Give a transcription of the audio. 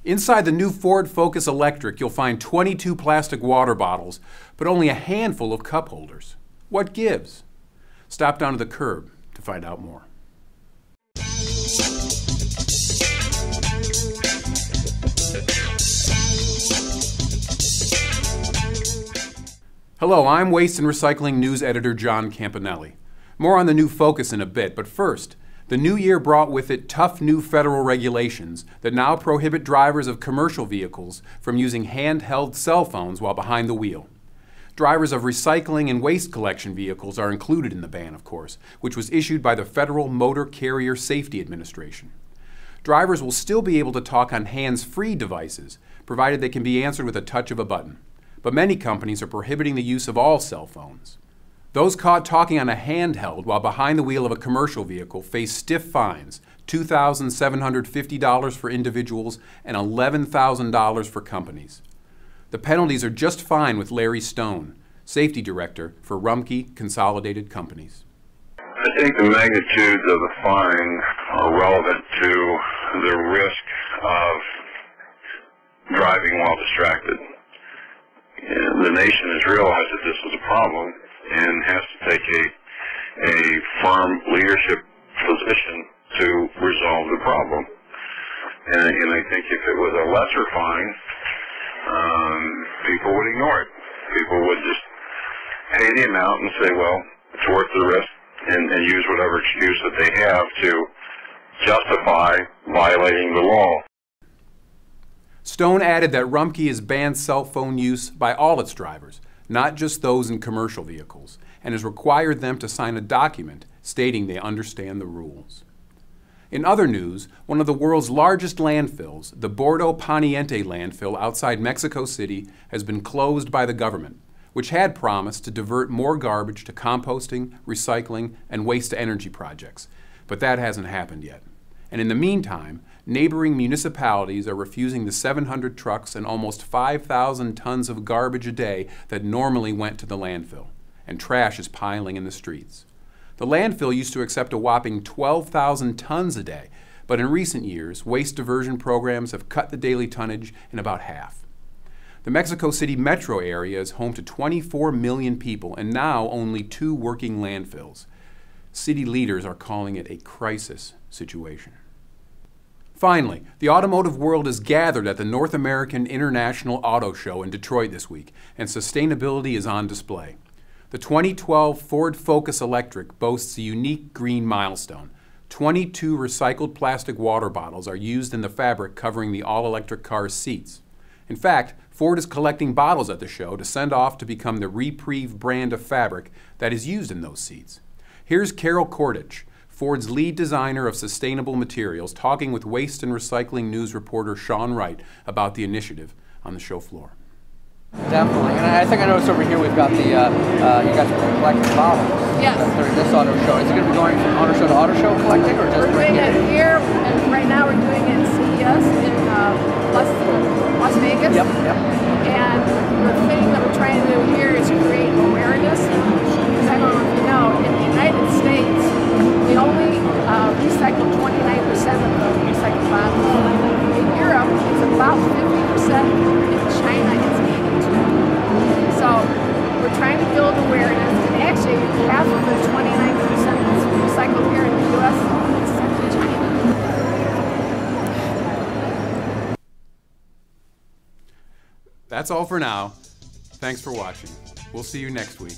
Inside the new Ford Focus Electric, you'll find 22 plastic water bottles, but only a handful of cup holders. What gives? Stop down to the curb to find out more. Hello, I'm Waste and Recycling News Editor John Campanelli. More on the new Focus in a bit, but first, the new year brought with it tough new federal regulations that now prohibit drivers of commercial vehicles from using handheld cell phones while behind the wheel. Drivers of recycling and waste collection vehicles are included in the ban, of course, which was issued by the Federal Motor Carrier Safety Administration. Drivers will still be able to talk on hands-free devices, provided they can be answered with a touch of a button. But many companies are prohibiting the use of all cell phones. Those caught talking on a handheld while behind the wheel of a commercial vehicle face stiff fines, $2,750 for individuals and $11,000 for companies. The penalties are just fine with Larry Stone, Safety Director for Rumpke Consolidated Companies. I think the magnitudes of the fine are relevant to the risk of driving while distracted. And the nation has realized that this is a problem and has to take a firm leadership position to resolve the problem. And I think if it was a lesser fine, people would ignore it. People would just pay the amount and say, well, it's worth the risk, and use whatever excuse that they have to justify violating the law. Stone added that Rumpke has banned cell phone use by all its drivers, not just those in commercial vehicles, and has required them to sign a document stating they understand the rules. In other news, one of the world's largest landfills, the Bordo Poniente landfill outside Mexico City, has been closed by the government, which had promised to divert more garbage to composting, recycling, and waste-to-energy projects. But that hasn't happened yet. And in the meantime, neighboring municipalities are refusing the 700 trucks and almost 5,000 tons of garbage a day that normally went to the landfill, and trash is piling in the streets. The landfill used to accept a whopping 12,000 tons a day, but in recent years, waste diversion programs have cut the daily tonnage in about half. The Mexico City metro area is home to 24 million people and now only 2 working landfills. City leaders are calling it a crisis situation. Finally, the automotive world is gathered at the North American International Auto Show in Detroit this week, and sustainability is on display. The 2012 Ford Focus Electric boasts a unique green milestone. 22 recycled plastic water bottles are used in the fabric covering the all-electric car's seats. In fact, Ford is collecting bottles at the show to send off to become the Reprieve brand of fabric that is used in those seats. Here's Carol Kordich, Ford's lead designer of sustainable materials, talking with Waste and Recycling News reporter Sean Wright about the initiative on the show floor. Definitely, and I think I noticed over here we've got the, you guys are collecting bottles. Yes. During this auto show. Is it going to be going from auto show to auto show collecting, or just we're doing it here, and right now we're doing it in CES in Las Vegas. Yep. And the thing that we're trying to do here is create awareness, because I don't know if you know, in the United States, we only recycle 29% of the recycled bottles. In Europe, it's about 50%. In China, it's 82%. So we're trying to build awareness, and actually half of the 29% that's recycled here in the U.S. is sent to China. That's all for now. Thanks for watching. We'll see you next week.